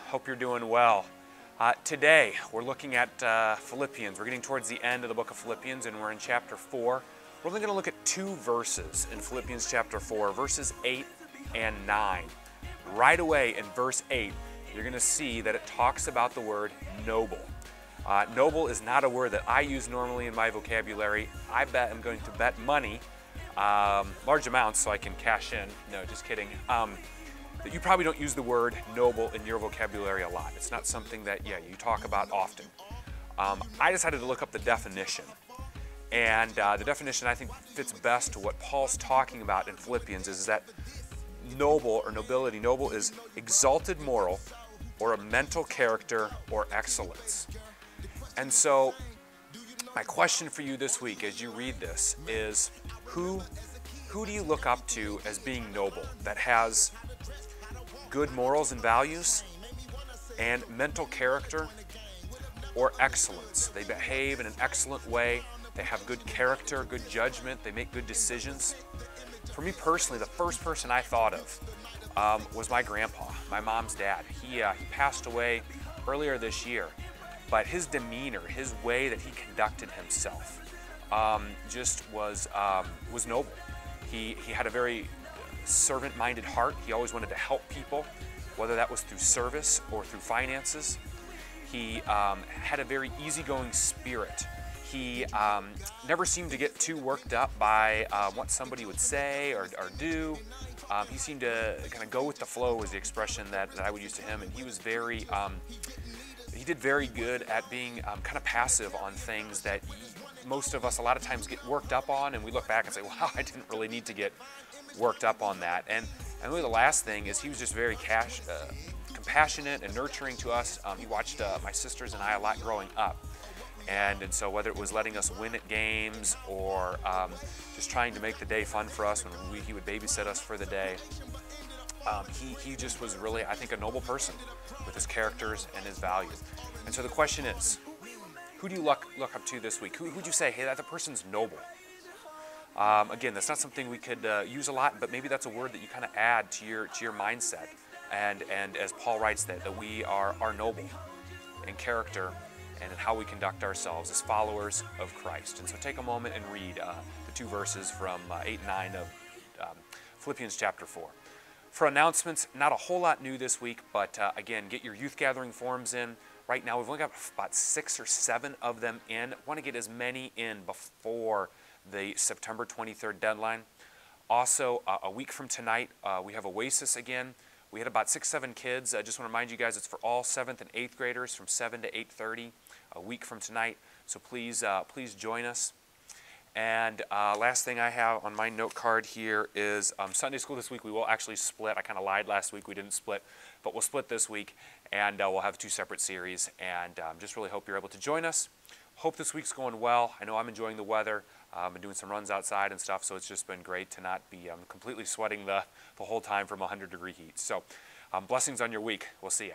Hope you're doing well. Today, we're looking at Philippians. We're getting towards the end of the book of Philippians, and we're in chapter 4. We're only going to look at two verses in Philippians chapter 4, verses 8 and 9. Right away in verse 8, you're going to see that it talks about the word noble. Noble is not a word that I use normally in my vocabulary. I'm going to bet money, large amounts so I can cash in. No, just kidding. That you probably don't use the word noble in your vocabulary a lot. It's not something that, you talk about often. I decided to look up the definition. And the definition I think fits best to what Paul's talking about in Philippians is that noble or nobility, noble is exalted moral or a mental character or excellence. And so my question for you this week as you read this is who do you look up to as being noble, that has good morals and values and mental character or excellence? They behave in an excellent way. They have good character, good judgment. They make good decisions. For me personally, the first person I thought of was my grandpa, my mom's dad. He passed away earlier this year, but his demeanor, his way that he conducted himself just was noble. He had a very servant-minded heart. He always wanted to help people, whether that was through service or through finances. He had a very easygoing spirit. He never seemed to get too worked up by what somebody would say or do. He seemed to kind of go with the flow was the expression that I would use to him, and he was very, he did very good at being kind of passive on things that most of us a lot of times get worked up on, and we look back and say, wow, I didn't really need to get worked up on that. And really the last thing is he was just very compassionate and nurturing to us. He watched my sisters and I a lot growing up. And so whether it was letting us win at games or just trying to make the day fun for us when he would babysit us for the day, he just was really, I think, a noble person with his characters and his values. And so the question is, who do you look up to this week? Who would you say, hey, that person's noble? Again, that's not something we could use a lot, but maybe that's a word that you kind of add to your mindset. And as Paul writes that we are noble in character and in how we conduct ourselves as followers of Christ. And so take a moment and read the two verses from 8 and 9 of Philippians chapter 4. For announcements, not a whole lot new this week, but again, get your youth gathering forms in. Right now, we've only got about 6 or 7 of them in. I want to get as many in before the September 23rd deadline. Also, a week from tonight, we have Oasis again. We had about 6-7 kids. I just want to remind you guys, it's for all 7th and 8th graders from 7 to 8:30 a week from tonight. So please join us. And last thing I have on my note card here is Sunday school this week. We will actually split. I kind of lied last week. We didn't split, but we'll split this week, and we'll have 2 separate series. And just really hope you're able to join us. Hope this week's going well. I know I'm enjoying the weather. I've been doing some runs outside and stuff, so it's just been great to not be completely sweating the whole time from 100-degree heat. So blessings on your week. We'll see you.